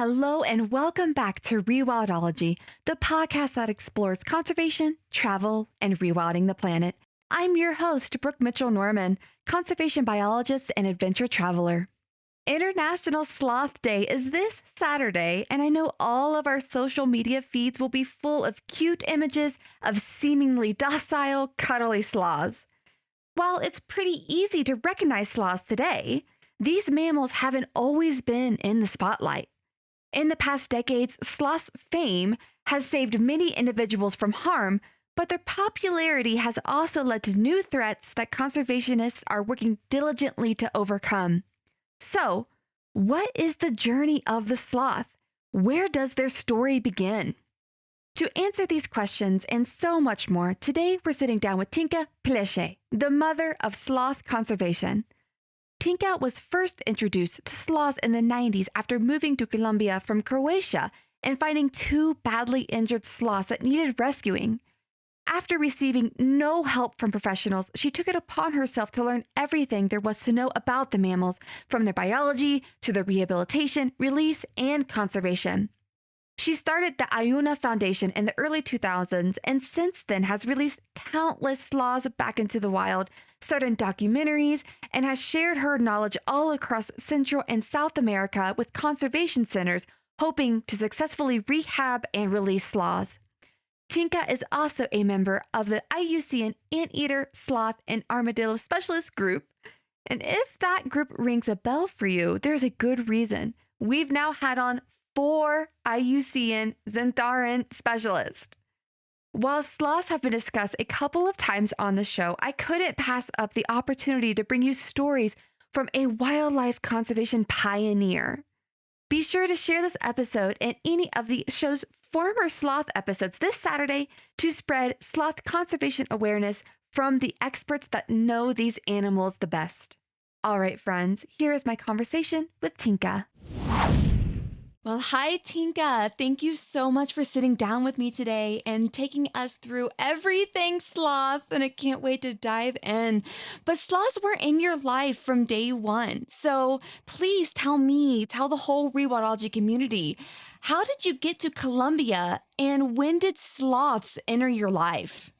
Hello and welcome back to Rewildology, the podcast that explores conservation, travel, and rewilding the planet. I'm your host, Brooke Mitchell Norman, conservation biologist and adventure traveler. International Sloth Day is this Saturday, and I know all of our social media feeds will be full of cute images of seemingly docile, cuddly sloths. While it's pretty easy to recognize sloths today, these mammals haven't always been in the spotlight. In the past decades, sloths' fame has saved many individuals from harm, but their popularity has also led to new threats that conservationists are working diligently to overcome. So, what is the journey of the sloth? Where does their story begin? To answer these questions and so much more, today we're sitting down with Tinka Plese, the mother of sloth conservation. Tinka was first introduced to sloths in the 90s after moving to Colombia from Croatia and finding two badly injured sloths that needed rescuing. After receiving no help from professionals, she took it upon herself to learn everything there was to know about the mammals, from their biology to their rehabilitation, release, and conservation. She started the Aiunau Foundation in the early 2000s and since then has released countless sloths back into the wild, started documentaries, and has shared her knowledge all across Central and South America with conservation centers, hoping to successfully rehab and release sloths. Tinka is also a member of the IUCN Anteater, Sloth, and Armadillo Specialist Group. And if that group rings a bell for you, there's a good reason. We've now had on 4 IUCN Xenarthran specialists. While sloths have been discussed a couple of times on the show, I couldn't pass up the opportunity to bring you stories from a wildlife conservation pioneer. Be sure to share this episode and any of the show's former sloth episodes this Saturday to spread sloth conservation awareness from the experts that know these animals the best. All right, friends, here is my conversation with Tinka. Well, hi, Tinka. Thank you so much for sitting down with me today and taking us through everything sloth, and I can't wait to dive in. But sloths were in your life from day one. So please tell the whole rewildology community, how did you get to Colombia and when did sloths enter your life?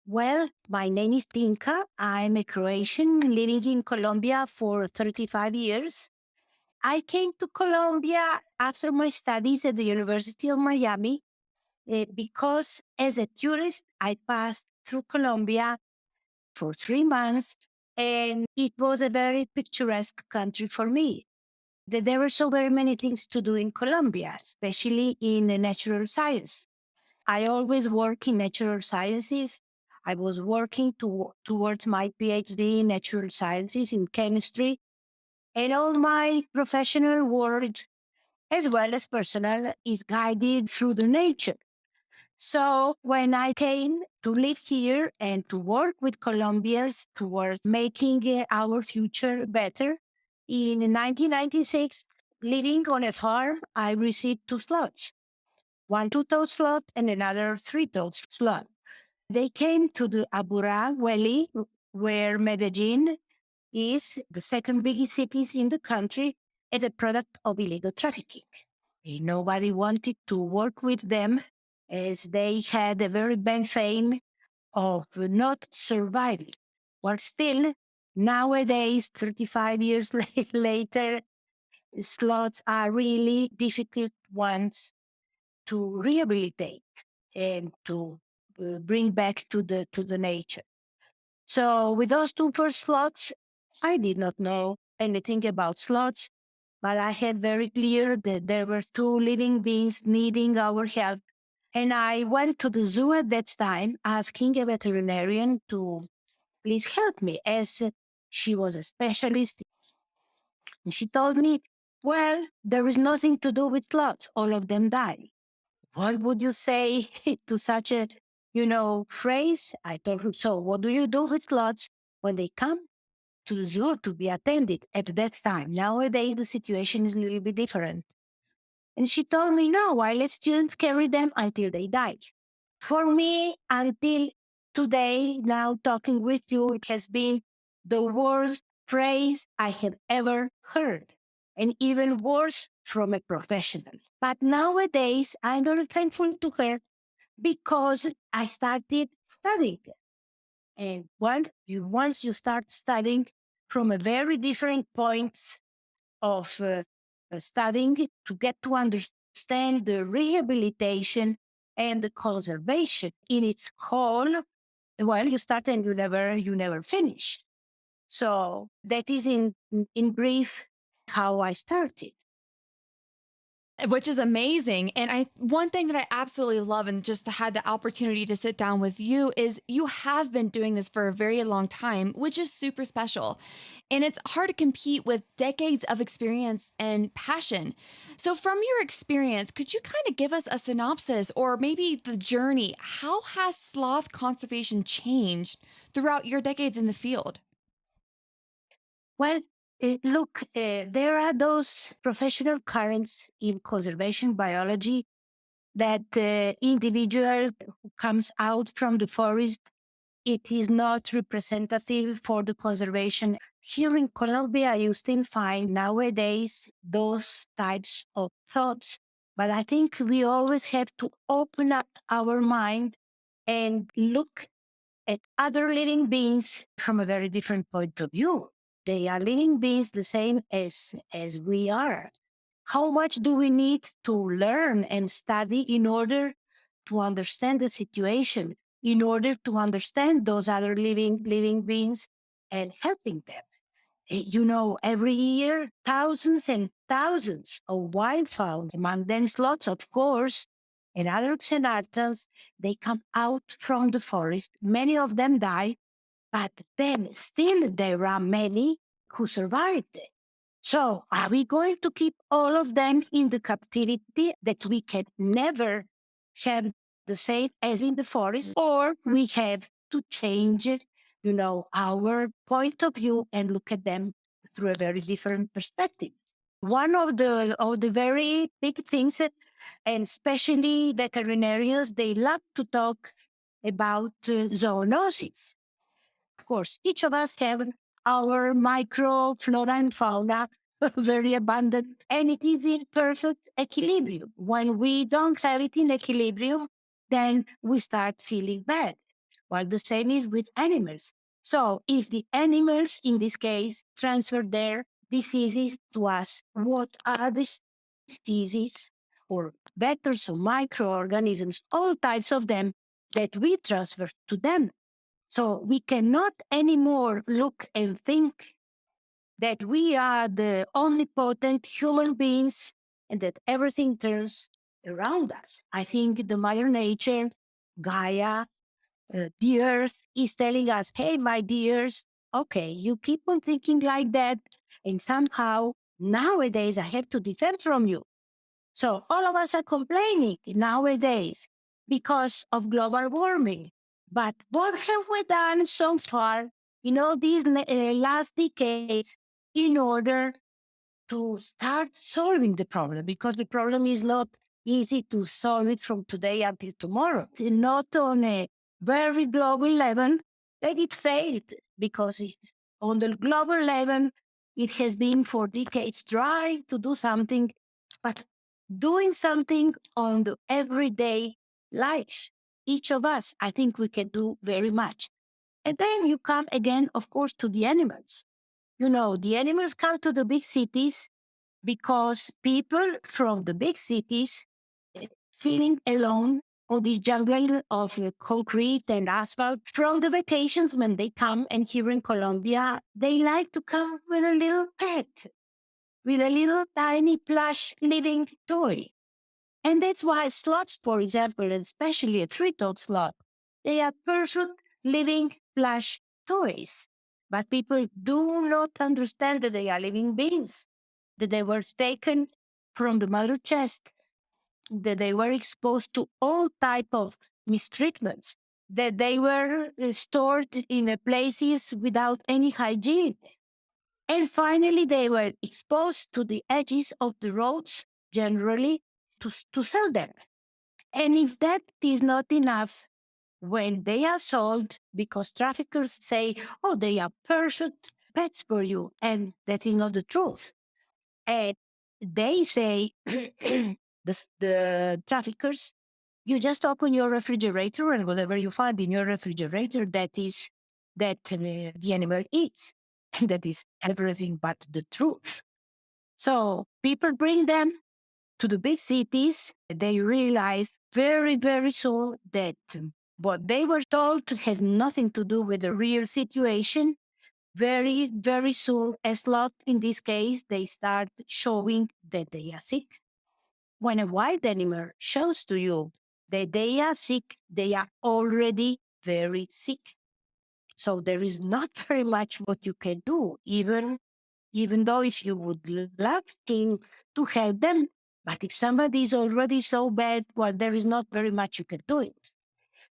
Well, my name is Tinka. I'm a Croatian living in Colombia for 35 years. I came to Colombia after my studies at the University of Miami because as a tourist, I passed through Colombia for 3 months and it was a very picturesque country for me. There were so very many things to do in Colombia, especially in the natural science. I always work in natural sciences. I was working towards my PhD in natural sciences in chemistry, and all my professional work, as well as personal, is guided through the nature. So when I came to live here and to work with Colombians towards making our future better, in 1996, living on a farm, I received 2 slots, one two-toed sloth and another three-toed sloth. They came to the Aburrá Valley, where Medellin is the second biggest city in the country as a product of illegal trafficking. Nobody wanted to work with them as they had a very bad fame of not surviving. But still, nowadays, 35 years later, sloths are really difficult ones to rehabilitate and to bring back to the nature. So with those two first slots, I did not know anything about slots, but I had very clear that there were two living beings needing our help. And I went to the zoo at that time asking a veterinarian to please help me, as she was a specialist. And she told me, well, there is nothing to do with slots. All of them die. What would you say to such a, phrase? I told her, so what do you do with slots when they come to the zoo to be attended at that time? Nowadays, the situation is a little bit different. And she told me, no, I let students carry them until they die. For me, until today, now talking with you, it has been the worst phrase I have ever heard. And even worse, from a professional. But nowadays, I'm very thankful to her because I started studying. And once you start studying from a very different points of studying to get to understand the rehabilitation and the conservation in its whole, well, you start and you never finish. So that is in brief how I started. Which is amazing. And one thing that I absolutely love and just had the opportunity to sit down with you is you have been doing this for a very long time, which is super special. And it's hard to compete with decades of experience and passion. So from your experience, could you kind of give us a synopsis or maybe the journey? How has sloth conservation changed throughout your decades in the field? Well, look, there are those professional currents in conservation biology that individual who comes out from the forest, it is not representative for the conservation. Here in Colombia, you still find nowadays those types of thoughts, but I think we always have to open up our mind and look at other living beings from a very different point of view. They are living beings the same as we are. How much do we need to learn and study in order to understand the situation, in order to understand those other living beings and helping them? Every year, thousands and thousands of wildfowl, among them sloths, of course, and other xenarthrans, they come out from the forest. Many of them die, but then still there are many who survived. So are we going to keep all of them in the captivity that we can never have the same as in the forest, or we have to change our point of view and look at them through a very different perspective. One of the very big things, and especially veterinarians, they love to talk about zoonosis. Of course, each of us have our microflora and fauna very abundant, and it is in perfect equilibrium. When we don't have it in equilibrium, then we start feeling bad. Well, the same is with animals. So if the animals, in this case, transfer their diseases to us, what are the diseases or vectors or microorganisms, all types of them that we transfer to them? So we cannot anymore look and think that we are the omnipotent human beings and that everything turns around us. I think the Mother Nature, Gaia, the Earth is telling us, hey, my dears, okay, you keep on thinking like that, and somehow nowadays I have to defend from you. So all of us are complaining nowadays because of global warming. But what have we done so far in all these last decades in order to start solving the problem? Because the problem is not easy to solve it from today until tomorrow. Not on a very global level that it failed because on the global level, it has been for decades trying to do something, but doing something on the everyday life. Each of us, I think we can do very much. And then you come again, of course, to the animals. The animals come to the big cities because people from the big cities feeling alone on this jungle of concrete and asphalt. From the vacations when they come, and here in Colombia, they like to come with a little pet, with a little tiny plush living toy. And that's why sloths, for example, and especially a three-toed sloth, they are perfect living plush toys. But people do not understand that they are living beings, that they were taken from the mother chest, that they were exposed to all type of mistreatments, that they were stored in places without any hygiene. And finally, they were exposed to the edges of the roads, generally, to sell them. And if that is not enough, when they are sold, because traffickers say, oh, they are perfect pets for you, and that is not the truth. And they say, the traffickers, you just open your refrigerator and whatever you find in your refrigerator, that the animal eats. And that is everything but the truth. So people bring them to the big cities. They realize very, very soon that what they were told has nothing to do with the real situation. Very, very soon, as lot in this case, they start showing that they are sick. When a wild animal shows to you that they are sick, they are already very sick. So there is not very much what you can do, even though if you would love to help them, but if somebody is already so bad, well, there is not very much you can do it.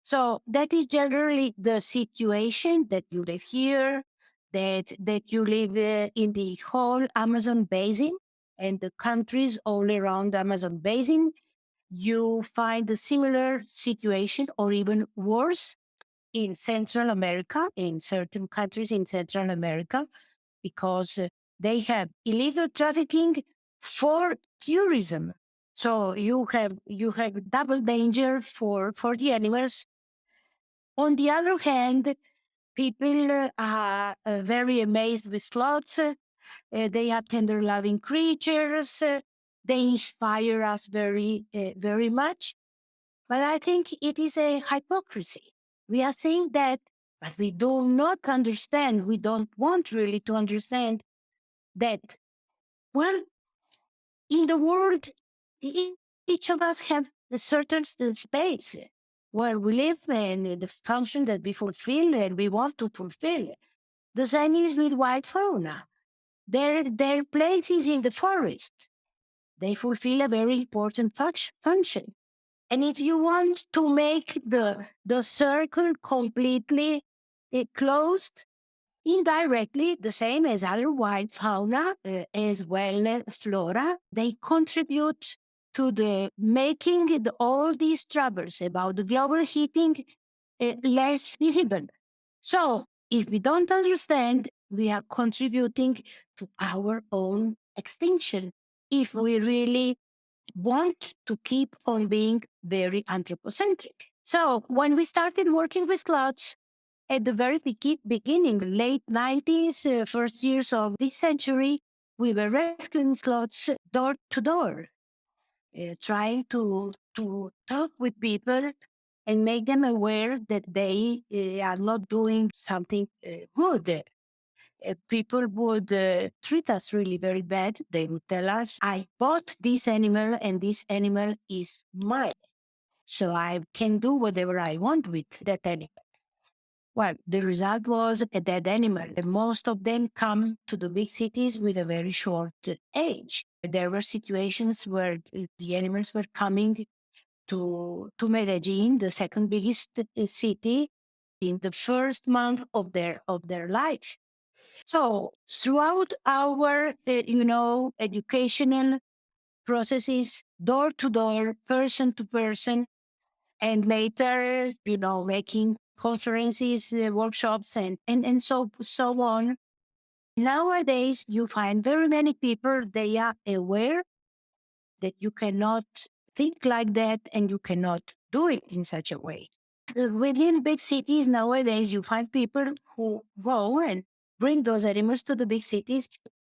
So that is generally the situation that you live here, that you live in the whole Amazon basin and the countries all around the Amazon basin. You find a similar situation or even worse in Central America, in certain countries in Central America, because they have illegal trafficking for tourism. So you have double danger for the animals. On the other hand, people are very amazed with sloths. They are tender loving creatures. They inspire us very much. But I think it is a hypocrisy. We are saying that, but we do not understand. We don't want really to understand that, well, in the world, each of us have a certain space where we live and the function that we fulfill and we want to fulfill. The same is with wild fauna. Their place is in the forest. They fulfill a very important function. And if you want to make the circle completely closed, indirectly, the same as other wild fauna, as well as flora, they contribute to the making all these troubles about the global heating less visible. So, if we don't understand, we are contributing to our own extinction. If we really want to keep on being very anthropocentric. So, when we started working with sloths, at the very beginning, late 90s, first years of this century, we were rescuing sloths door to door, trying to talk with people and make them aware that they are not doing something good. People would treat us really very bad. They would tell us, I bought this animal and this animal is mine. So I can do whatever I want with that animal. Well, the result was a dead animal. Most of them come to the big cities with a very short age. There were situations where the animals were coming to Medellin, the second biggest city, in the first month of their life. So throughout our, educational processes, door to door, person to person, and later, making conferences, workshops, and so on. Nowadays, you find very many people, they are aware that you cannot think like that and you cannot do it in such a way. Within big cities nowadays, you find people who go and bring those animals to the big cities.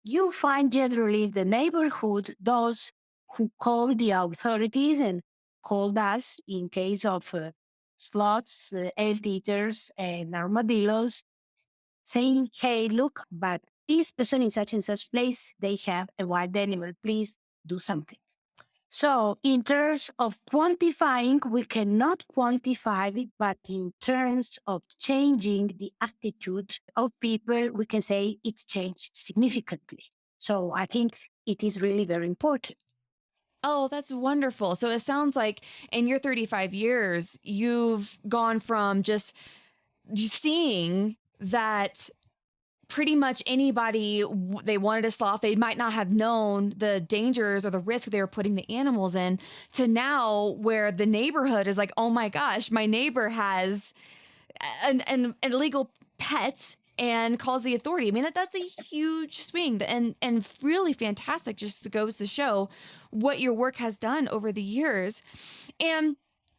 You find generally the neighborhood, those who call the authorities and called us in case of sloths, anteaters, and armadillos, saying, hey, look, but this person in such and such place, they have a wild animal. Please do something. So, in terms of quantifying, we cannot quantify it, but in terms of changing the attitude of people, we can say it's changed significantly. So, I think it is really very important. Oh, that's wonderful. So it sounds like in your 35 years, you've gone from just seeing that pretty much anybody they wanted a sloth, they might not have known the dangers or the risk they were putting the animals in, to now where the neighborhood is like, oh my gosh, my neighbor has an illegal pet and calls the authority. I mean, that's a huge swing and really fantastic. Just goes to show what your work has done over the years. And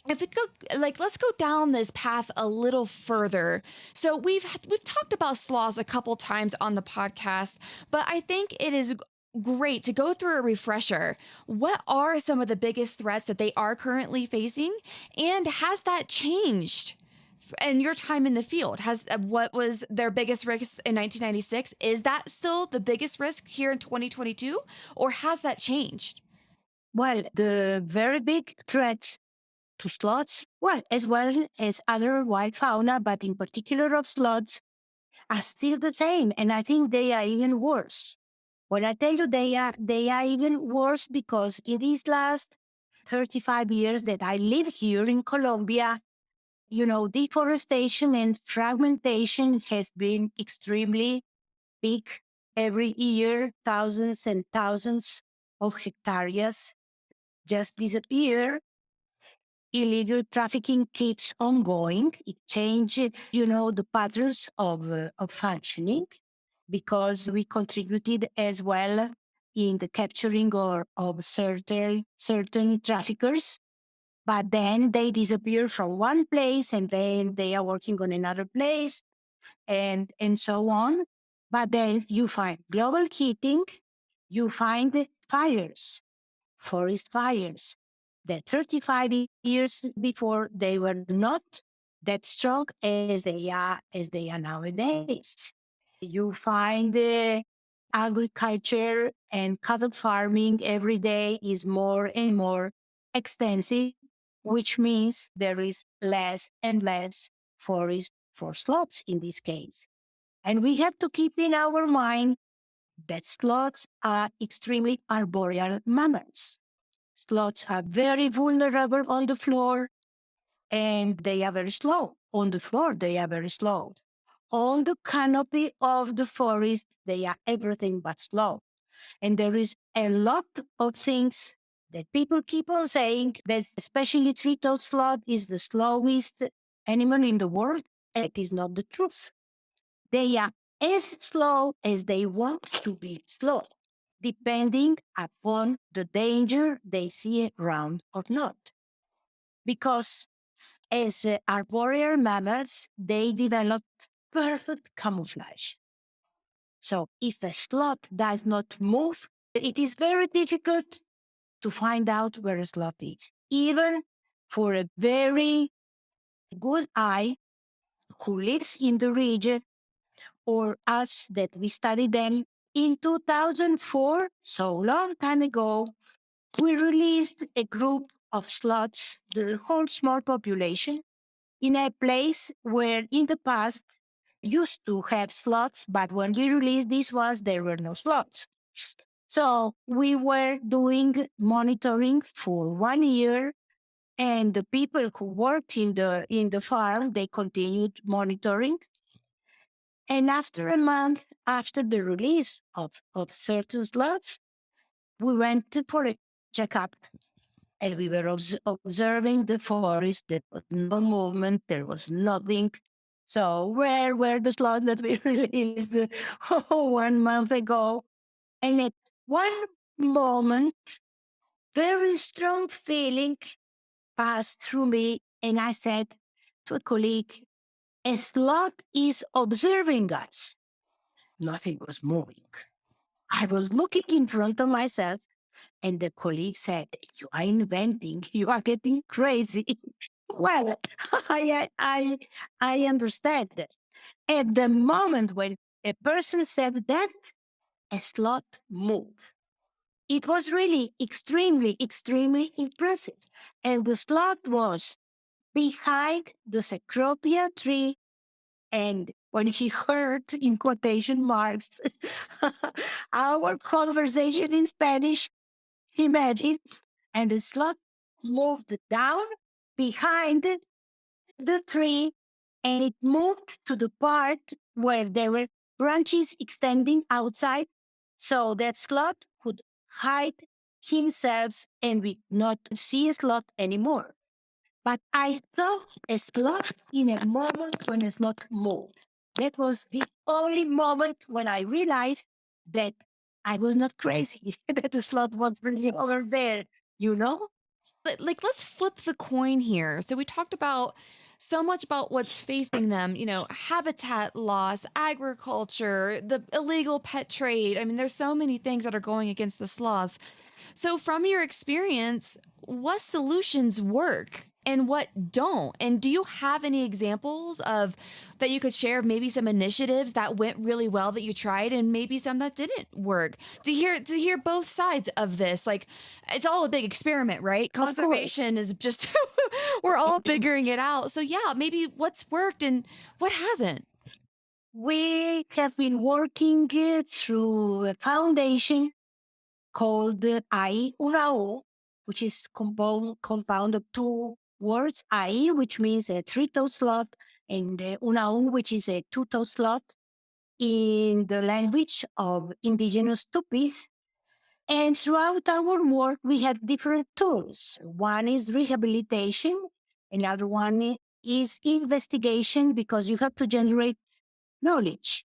if we go let's go down this path a little further. So we've talked about sloths a couple times on the podcast, but I think it is great to go through a refresher. What are some of the biggest threats that they are currently facing, and has that changed in your time in the field? Has what was their biggest risk in 1996, is that still the biggest risk here in 2022, or has that changed? Well, the very big threats to sloths, as well as other wild fauna, but in particular of sloths, are still the same. And I think they are even worse. When I tell you they are even worse because in these last 35 years that I live here in Colombia, deforestation and fragmentation has been extremely big. Every year, thousands and thousands of hectares just disappear. Illegal trafficking keeps on going. It changes, the patterns of functioning because we contributed as well in the capturing of certain traffickers. But then they disappear from one place and then they are working on another place and so on. But then you find global heating, you find fires, forest fires that 35 years before they were not that strong as they are nowadays. You find agriculture and cattle farming every day is more and more extensive, which means there is less and less forest for sloths in this case. And we have to keep in our mind that sloths are extremely arboreal mammals. Sloths are very vulnerable on the floor and they are very slow. On the floor, they are very slow. On the canopy of the forest, they are everything but slow. And there is a lot of things that people keep on saying that especially three-toed sloth is the slowest animal in the world. It is not the truth. They are as slow as they want to be slow, depending upon the danger they see around or not. Because as arboreal mammals, they developed perfect camouflage. So if a sloth does not move, it is very difficult to find out where a sloth is, even for a very good eye who lives in the region or us that we studied them. In 2004, so long time ago, we released a group of sloths, the whole small population, in a place where in the past used to have sloths, but when we released these ones, there were no sloths. So we were doing monitoring for 1 year, and the people who worked in the farm, they continued monitoring. And after a month after the release of certain sloths, we went for a checkup and we were observing the forest. There was no movement, there was nothing. So where were the sloths that we released 1 month ago? And at one moment, very strong feeling passed through me, and I said to a colleague, a sloth is observing us. Nothing was moving. I was looking in front of myself, and the colleague said, you are inventing, you are getting crazy. Well, I understand that. At the moment when a person said that, a sloth moved. It was really extremely, extremely impressive. And the sloth was behind the cecropia tree. And when he heard, in quotation marks, our conversation in Spanish, imagine, and the sloth moved down behind the tree and it moved to the part where there were branches extending outside so that sloth could hide himself and we not see a sloth anymore. But I saw a sloth in a moment when a sloth moved. That was the only moment when I realized that I was not crazy, that the sloth was really over there, you know? But like, let's flip the coin here. So we talked about so much about what's facing them, habitat loss, agriculture, the illegal pet trade. I mean, there's so many things that are going against the sloths. So, from your experience, what solutions work and what don't? And do you have any examples of that you could share of maybe some initiatives that went really well that you tried and maybe some that didn't work? To hear both sides of this. Like, it's all a big experiment, right? Of course. Conservation is just we're all figuring it out. So, yeah, maybe what's worked and what hasn't. We have been working through a foundation called Aiunau, which is compound of two words, Ai, which means a three-toed sloth, and Unau, which is a two-toed sloth in the language of indigenous Tupis. And throughout our work, we have different tools. One is rehabilitation, another one is investigation, because you have to generate knowledge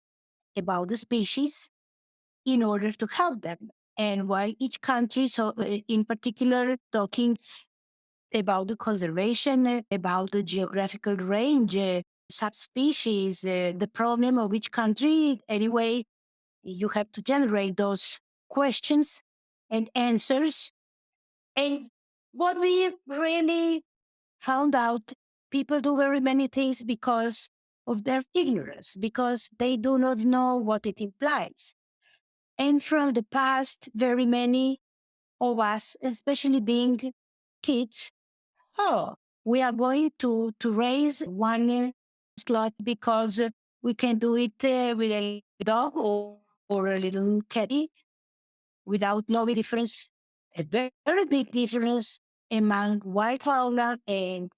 about the species in order to help them. And while each country, so in particular, talking about the conservation, about the geographical range, subspecies, the problem of each country, anyway, you have to generate those questions and answers. And what we really found out, people do very many things because of their ignorance, because they do not know what it implies. And from the past, very many of us, especially being kids, oh, we are going to raise one slot because we can do it with a dog or a little catty without knowing difference, a very big difference among wild fauna and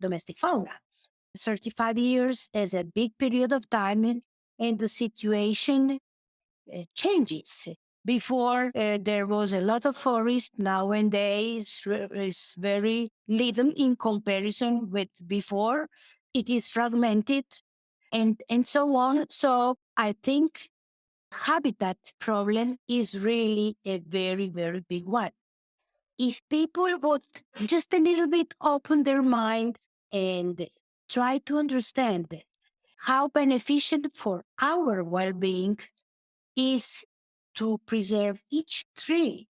domestic fauna. 35 years is a big period of time, and the situation changes. Before, there was a lot of forest. Nowadays, is very little in comparison with before. It is fragmented and so on. So I think habitat problem is really a very, very big one. If people would just a little bit open their minds and try to understand how beneficial for our well-being is to preserve each tree,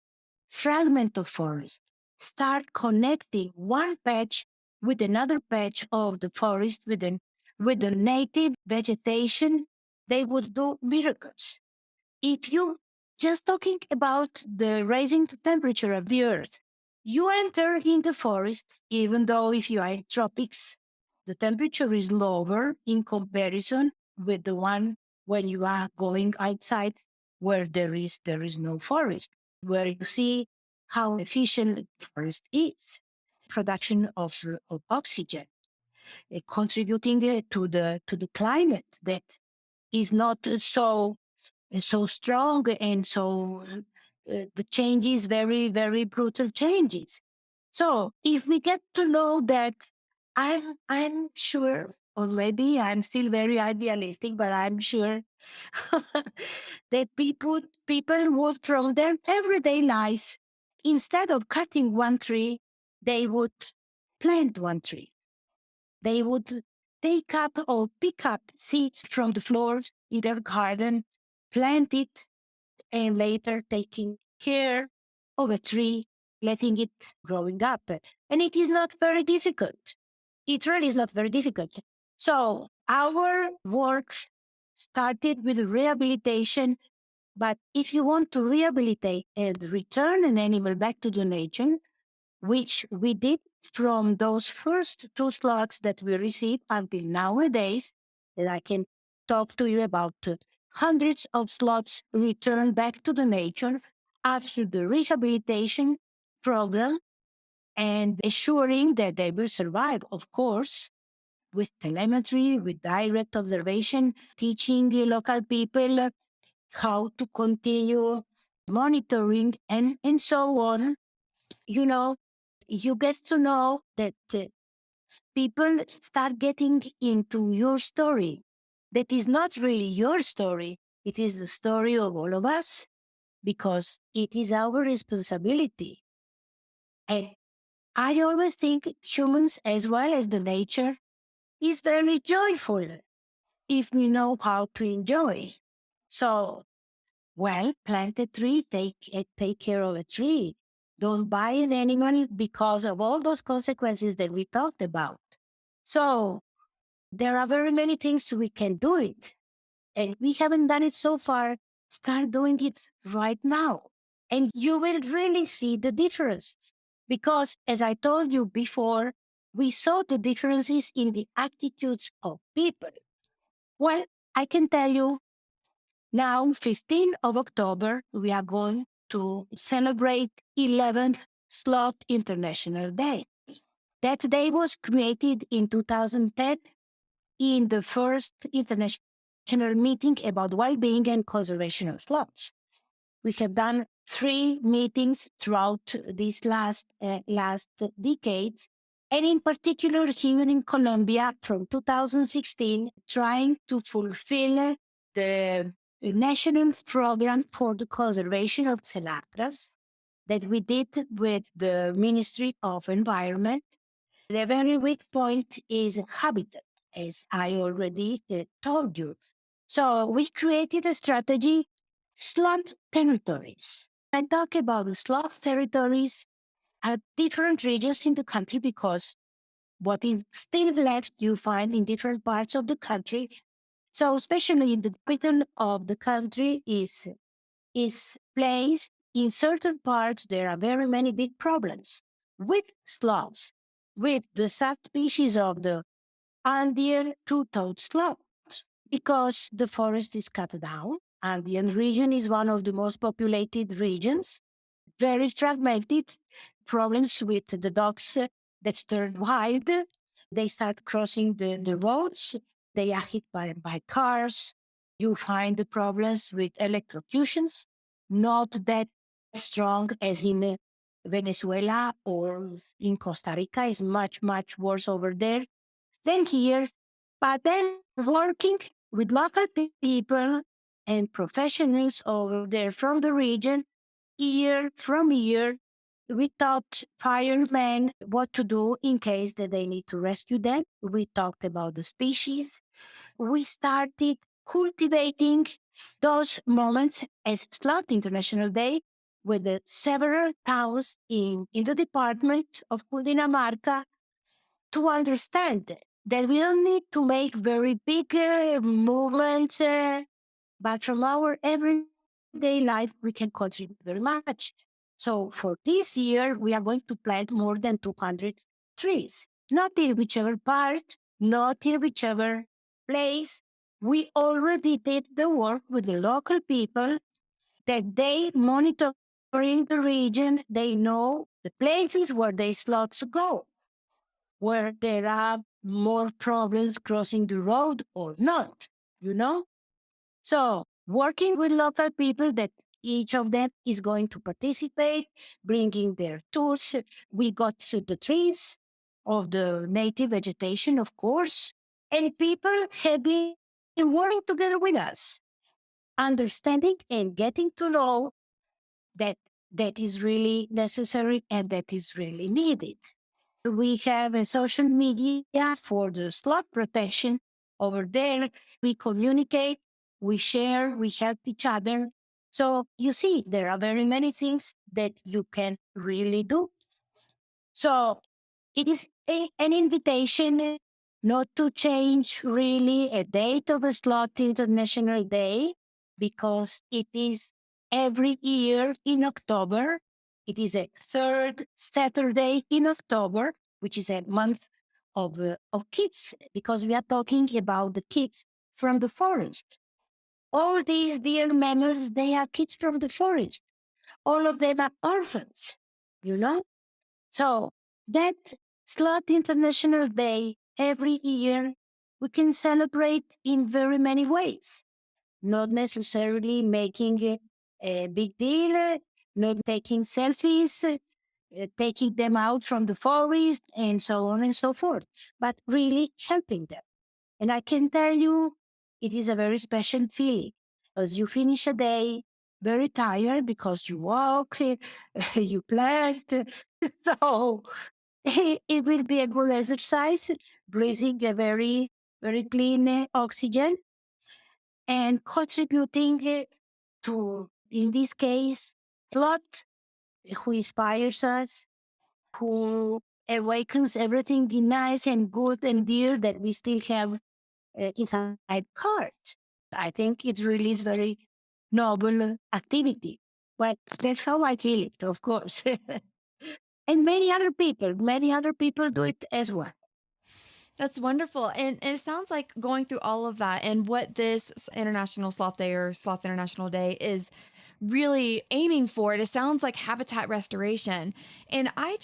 fragment of forest, start connecting one patch with another patch of the forest with the native vegetation, they would do miracles. If you just talking about the raising the temperature of the earth, you enter in the forest, even though if you are in tropics, the temperature is lower in comparison with the one when you are going outside where there is no forest, where you see how efficient the forest is. Production of oxygen, contributing to the climate that is not so strong and so the changes very very brutal changes. So if we get to know that, I'm sure, or maybe I'm still very idealistic, but I'm sure that people would from their everyday life, instead of cutting one tree, they would plant one tree. They would take up or pick up seeds from the floors in their garden, plant it, and later taking care of a tree, letting it growing up. And it is not very difficult. It really is not very difficult. So our work started with rehabilitation, but if you want to rehabilitate and return an animal back to the nature, which we did from those first two slots that we received until nowadays, that I can talk to you about hundreds of slots returned back to the nature after the rehabilitation program and assuring that they will survive, of course, with telemetry, with direct observation, teaching the local people how to continue monitoring and so on. You know, you get to know that people start getting into your story. that is not really your story. It is the story of all of us because it is our responsibility. And I always think humans, as well as the nature, is very joyful if we know how to enjoy. So, well, plant a tree, take care of a tree. Don't buy an animal because of all those consequences that we talked about. So, there are very many things we can do it. And we haven't done it so far. Start doing it right now. And you will really see the difference. Because as I told you before, we saw the differences in the attitudes of people. Well, I can tell you now, 15th of October, we are going to celebrate 11th Sloth International Day. That day was created in 2010 in the first international meeting about well-being and conservation of sloths. We have done 3 meetings throughout these last decades, and in particular here in Colombia from 2016, trying to fulfill the national program for the conservation of Xenarthran that we did with the Ministry of Environment. The very weak point is habitat, as I already told you. So we created a strategy, sloth territories. I talk about the sloth territories at different regions in the country because what is still left you find in different parts of the country. So especially in the middle of the country is placed in certain parts there are very many big problems with sloths, with the subspecies of the Andean two-toed sloth because the forest is cut down. Andean region is one of the most populated regions, very fragmented, problems with the dogs that turn wild. They start crossing the roads. They are hit by cars. You find the problems with electrocutions, not that strong as in Venezuela or in Costa Rica. Is much, much worse over there than here. But then working with local people and professionals over there from the region, year from year, we taught firemen what to do in case that they need to rescue them. We talked about the species. We started cultivating those moments as Sloth International Day with the several towns in the department of Cundinamarca to understand that we don't need to make very big movements, but from our everyday life, we can contribute very much. So for this year, we are going to plant more than 200 trees, not in whichever part, not in whichever place. We already did the work with the local people that they monitoring the region. They know the places where they slots go, where there are more problems crossing the road or not, you know? So working with local people that each of them is going to participate, bringing their tools. We got to the trees of the native vegetation, of course, and people have been working together with us, understanding and getting to know that that is really necessary and that is really needed. We have a social media for the sloth protection. Over there, we communicate, we share, we help each other. So you see, there are very many things that you can really do. So it is an invitation not to change really a date of a Sloth International Day because it is every year in October. It is a third Saturday in October, which is a month of kids, because we are talking about the kids from the forest. All these dear mammals, they are kids from the forest. All of them are orphans, you know? So that Sloth International Day every year, we can celebrate in very many ways, not necessarily making a big deal, not taking selfies, taking them out from the forest, and so on and so forth, but really helping them. And I can tell you, it is a very special feeling. As you finish a day very tired because you walk, you plant. So it will be a good exercise, breathing a very, very clean oxygen and contributing to, in this case, Sloth, who inspires us, who awakens everything nice and good and dear that we still have inside heart. I think it really is very noble activity. But that's how I feel it, of course. And many other people do it as well. That's wonderful. And it sounds like going through all of that and what this International Sloth Day or Sloth International Day is really aiming for. It sounds like habitat restoration. And I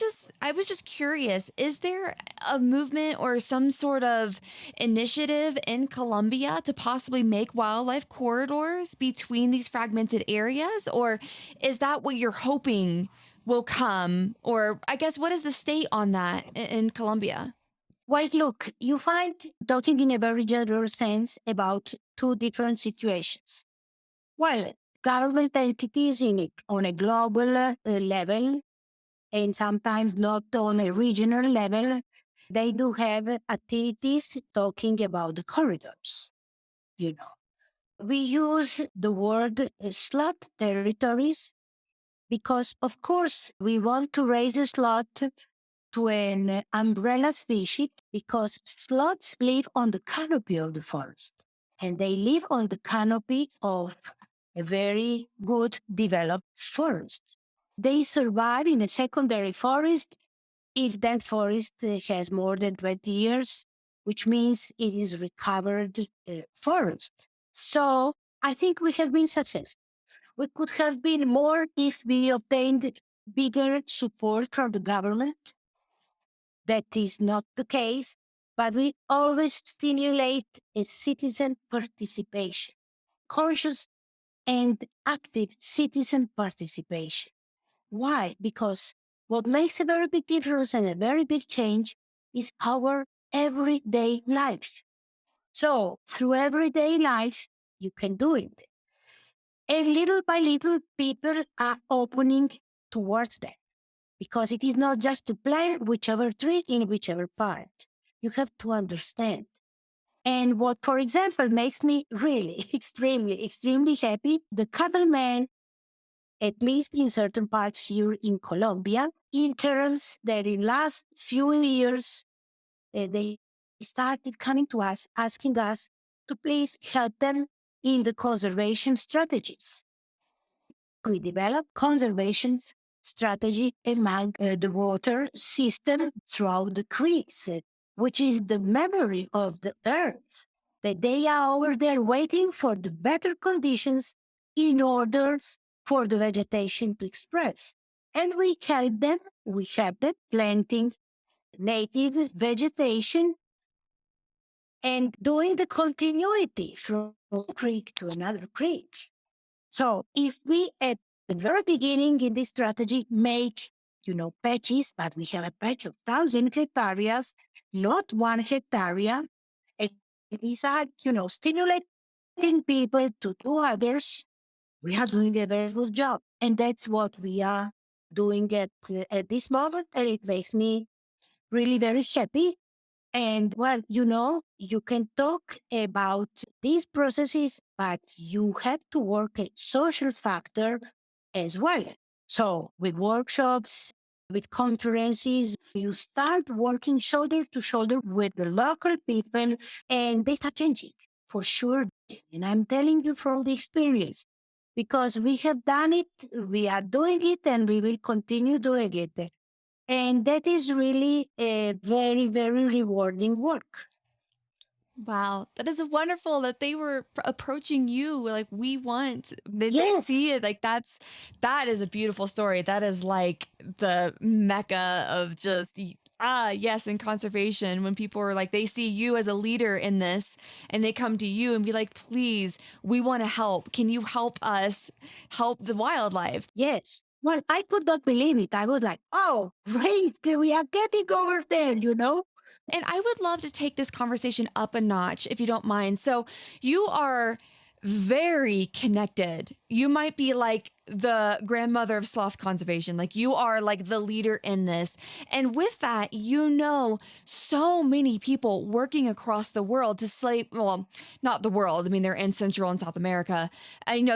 was just curious, is there a movement or some sort of initiative in Colombia to possibly make wildlife corridors between these fragmented areas? Or is that what you're hoping will come? Or I guess what is the state on that in Colombia? Well, look, you find talking in a very general sense about two different situations. Well, government entities in it on a global level and sometimes not on a regional level, they do have activities talking about the corridors. You know, we use the word slot territories because, of course, we want to raise a slot to an umbrella species because sloths live on the canopy of the forest and they live on the canopy of a very good developed forest. They survive in a secondary forest if that forest has more than 20 years, which means it is recovered forest. So I think we have been successful. We could have been more if we obtained bigger support from the government. That is not the case, but we always stimulate a citizen participation, conscious and active citizen participation. Why? Because what makes a very big difference and a very big change is our everyday life. So through everyday life, you can do it. And little by little, people are opening towards that because it is not just to plant whichever tree in whichever part. You have to understand. And what, for example, makes me really extremely happy, the cattlemen, at least in certain parts here in Colombia, in terms that in last few years, they started coming to us, asking us to please help them in the conservation strategies. We developed conservation strategy among the water system throughout the creeks, which is the memory of the earth. That they are over there waiting for the better conditions in order for the vegetation to express. And we help them planting native vegetation and doing the continuity from one creek to another creek. So if we at the very beginning in this strategy make, patches, but we have a patch of 1,000 hectares, not 1 hectare, and we start, stimulating people to do others, we are doing a very good job. And that's what we are doing at this moment. And it makes me really very happy. And well, you can talk about these processes, but you have to work a social factor as well. So with workshops, with conferences, you start working shoulder to shoulder with the local people and they start changing for sure. And I'm telling you from the experience because we have done it, we are doing it, and we will continue doing it. And that is really a very, very rewarding work. Wow, that is wonderful that they were approaching you like we want. They Yes, see it like that is a beautiful story. That is like the mecca of just yes, in conservation when people are like they see you as a leader in this and they come to you and be like, "Please, we want to help. Can you help us help the wildlife?" yes. Well, I could not believe it. I was like, oh, great. We are getting over there, And I would love to take this conversation up a notch if you don't mind. So, you are very connected. You might be like the grandmother of sloth conservation. Like, you are like the leader in this. And with that, you know so many people working across the world to slay, well, not the world. I mean, they're in Central and South America.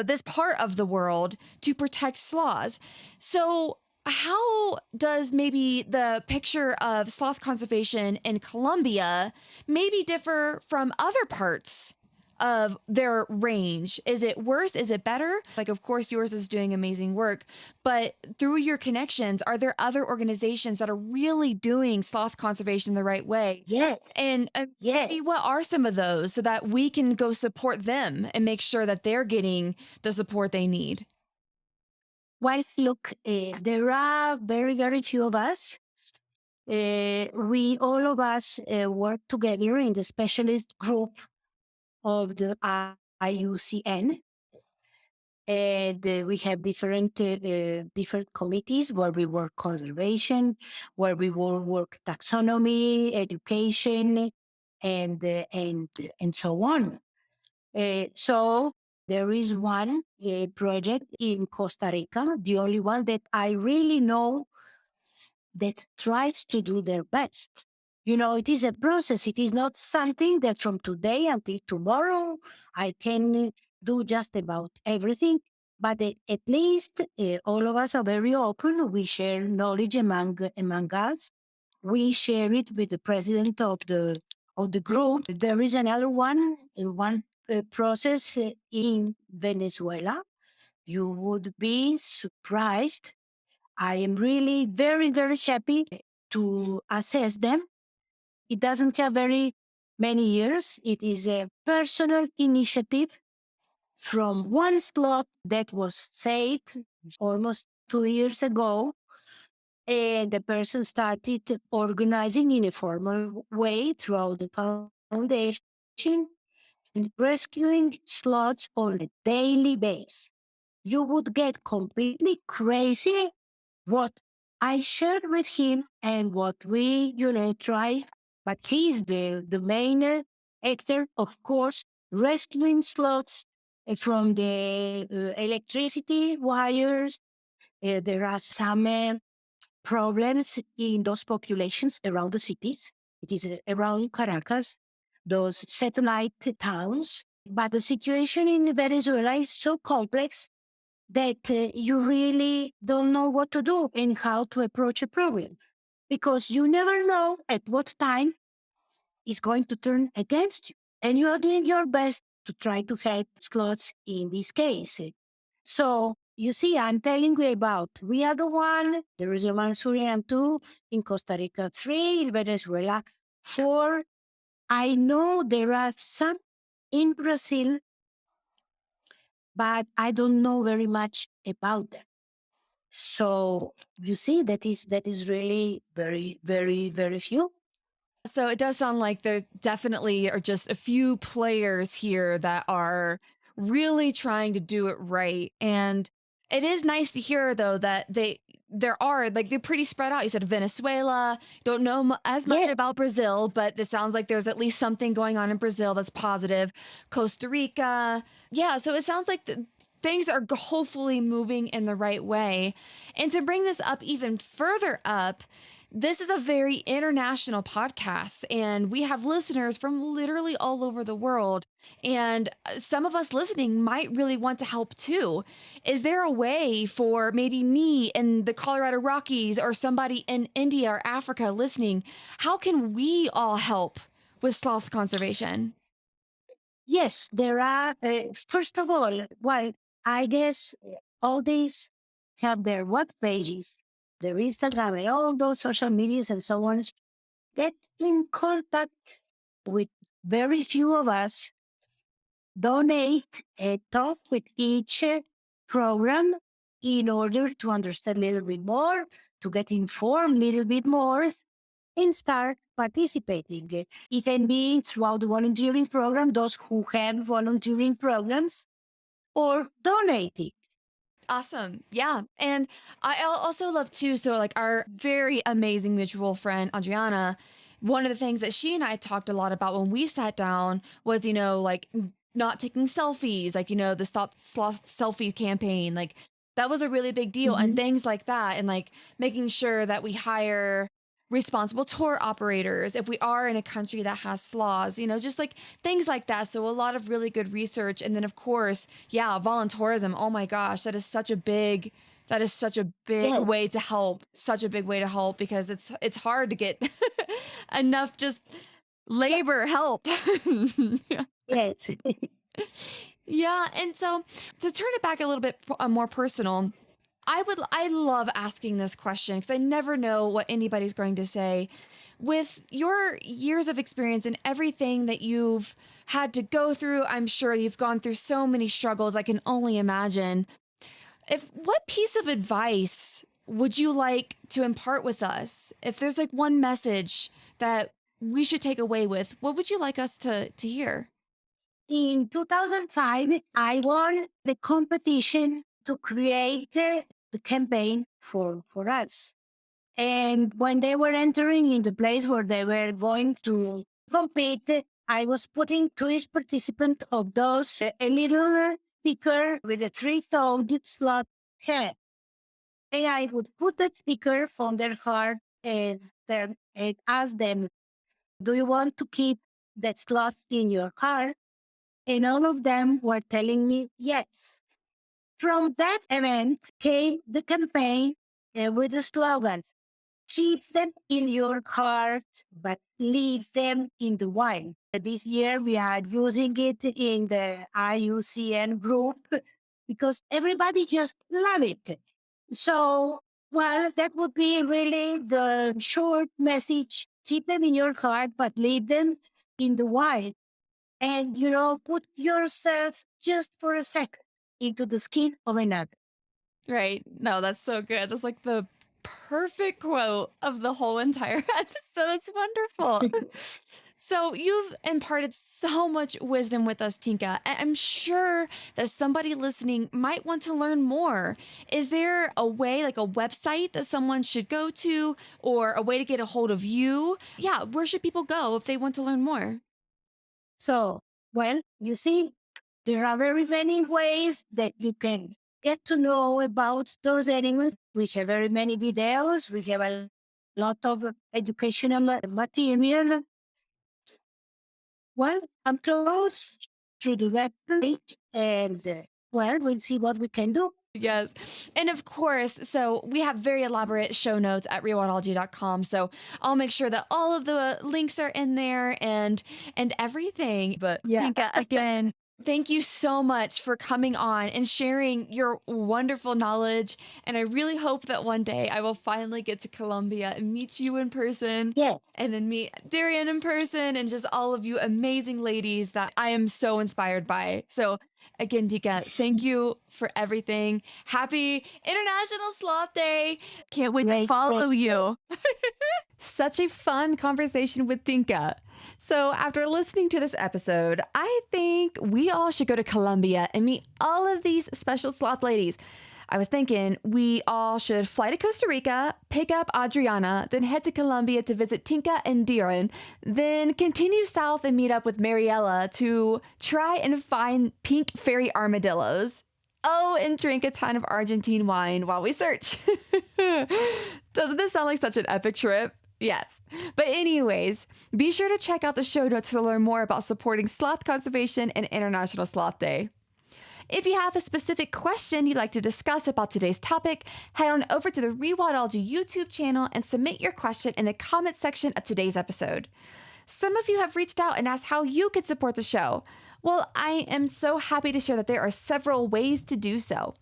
This part of the world to protect sloths. So, how does maybe the picture of sloth conservation in Colombia maybe differ from other parts of their range? Is it worse? Is it better? Like, of course, yours is doing amazing work, but through your connections, are there other organizations that are really doing sloth conservation the right way? Yes, And maybe yes. what are some of those so that we can go support them and make sure that they're getting the support they need? Well, look, there are very, very few of us. We all of us work together in the specialist group of the IUCN, and we have different committees where we work conservation, where we will work taxonomy, education, and so on. So there is one project in Costa Rica, the only one that I really know that tries to do their best. It is a process. It is not something that from today until tomorrow I can do just about everything. But at least all of us are very open. We share knowledge among us. We share it with the president of the group. There is another one process in Venezuela. You would be surprised. I am really very, very happy to assess them. It doesn't have very many years. It is a personal initiative from one slot that was saved almost 2 years ago. And the person started organizing in a formal way throughout the foundation and rescuing slots on a daily basis. You would get completely crazy what I shared with him and what we try. But he's the main actor, of course, rescuing slots from the electricity wires. There are some problems in those populations around the cities. It is around Caracas, those satellite towns. But the situation in Venezuela is so complex that you really don't know what to do and how to approach a problem because you never know at what time it's going to turn against you. And you are doing your best to try to help slots in this case. So you see, I'm telling you about we are the one, there is a Manchurian 2 in Costa Rica, 3 in Venezuela, 4. I know there are some in Brazil, but I don't know very much about them. So you see, that is really very, very, very few. So it does sound like there definitely are just a few players here that are really trying to do it right. And it is nice to hear though that there are like they're pretty spread out. You said Venezuela, don't know as much Yes, about Brazil, but it sounds like there's at least something going on in Brazil that's positive. Costa Rica. Yeah, so it sounds like things are hopefully moving in the right way. And to bring this up even further up, this is a very international podcast, and we have listeners from literally all over the world. And some of us listening might really want to help too. Is there a way for maybe me in the Colorado Rockies or somebody in India or Africa listening? How can we all help with sloth conservation? yes, there are. First of all, well, I guess all these have their web pages, their Instagram, and all those social medias and so on. Get in contact with very few of us, donate, talk with each program in order to understand a little bit more, to get informed a little bit more, and start participating. It can be throughout the volunteering program, those who have volunteering programs, or donating. Awesome. Yeah. And also love too. So, like, our very amazing mutual friend, Adriana, one of the things that she and I talked a lot about when we sat down was, like not taking selfies, like, the Stop Sloth Selfie campaign. Like that was a really big deal and Mhm. things like that. And like making sure that we hire responsible tour operators if we are in a country that has sloths, just like things like that. So a lot of really good research. And then of course, yeah, voluntourism. Oh my gosh, that is such a big Yes, way to help, such a big way to help because it's hard to get enough just labor help. yes. Yeah, and so to turn it back a little bit more personal, I love asking this question because I never know what anybody's going to say. With your years of experience and everything that you've had to go through, I'm sure you've gone through so many struggles I can only imagine. If what piece of advice would you like to impart with us? If there's like one message that we should take away with, what would you like us to hear? In 2005, I won the competition to create the campaign for us. And when they were entering in the place where they were going to compete, I was putting to each participant of those a little sticker with a three-toed sloth head. And I would put that sticker on their heart and ask them, do you want to keep that sloth in your heart? And all of them were telling me yes. From that event came the campaign with the slogans, keep them in your heart, but leave them in the wine. This year we are using it in the IUCN group because everybody just love it. So, well, that would be really the short message. Keep them in your heart, but leave them in the wine. And, put yourself just for a second into the skin of another. Right. No, that's so good. That's like the perfect quote of the whole entire episode. That's wonderful. So you've imparted so much wisdom with us, Tinka. I'm sure that somebody listening might want to learn more. Is there a way, like a website that someone should go to or a way to get a hold of you? Yeah, where should people go if they want to learn more? So, well, you see, there are very many ways that you can get to know about those animals. We have very many videos. We have a lot of educational material. Well, I'm close to the website and, well, we'll see what we can do. Yes. And of course, so we have very elaborate show notes at rewildology.com. So I'll make sure that all of the links are in there and everything. But Yeah. Tinka, again, thank you so much for coming on and sharing your wonderful knowledge. And I really hope that one day I will finally get to Colombia and meet you in person. Yes. And then meet Darian in person and just all of you amazing ladies that I am so inspired by. So again, Dika, thank you for everything. Happy International Sloth Day. Can't wait to Great, follow great. you. Such a fun conversation with Dinka. So, after listening to this episode, I think we all should go to Colombia and meet all of these special sloth ladies. I was thinking we all should fly to Costa Rica, pick up Adriana, then head to Colombia to visit Tinka and Diran, then continue south and meet up with Mariella to try and find pink fairy armadillos. Oh, and drink a ton of Argentine wine while we search. Doesn't this sound like such an epic trip? Yes. But anyways, be sure to check out the show notes to learn more about supporting sloth conservation and International Sloth Day. If you have a specific question you'd like to discuss about today's topic, head on over to the Rewildology YouTube channel and submit your question in the comment section of today's episode. Some of you have reached out and asked how you could support the show. Well, I am so happy to share that there are several ways to do so.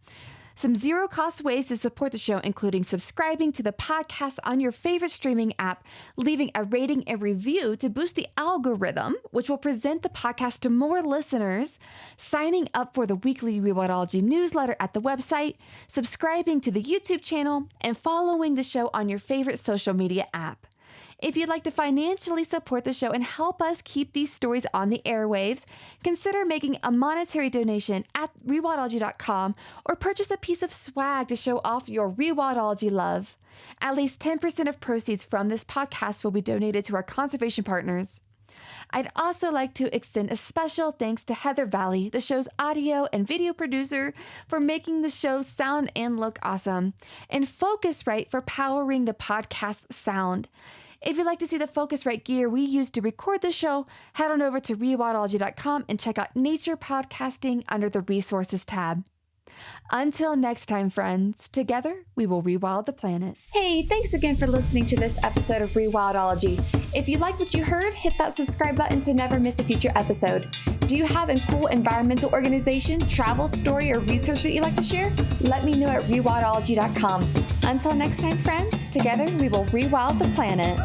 Some zero-cost ways to support the show, including subscribing to the podcast on your favorite streaming app, leaving a rating and review to boost the algorithm, which will present the podcast to more listeners, signing up for the weekly Rewildology newsletter at the website, subscribing to the YouTube channel, and following the show on your favorite social media app. If you'd like to financially support the show and help us keep these stories on the airwaves, consider making a monetary donation at rewildology.com or purchase a piece of swag to show off your rewildology love. At least 10% of proceeds from this podcast will be donated to our conservation partners. I'd also like to extend a special thanks to Heather Valley, the show's audio and video producer, for making the show sound and look awesome, and Focusrite for powering the podcast sound. If you'd like to see the Focusrite gear we use to record the show, head on over to rewildology.com and check out Nature Podcasting under the Resources tab. Until next time, friends, together we will rewild the planet. Hey, thanks again for listening to this episode of Rewildology. If you like what you heard, hit that subscribe button to never miss a future episode. Do you have a cool environmental organization, travel story, or research that you'd like to share? Let me know at rewildology.com. Until next time, friends, together we will rewild the planet.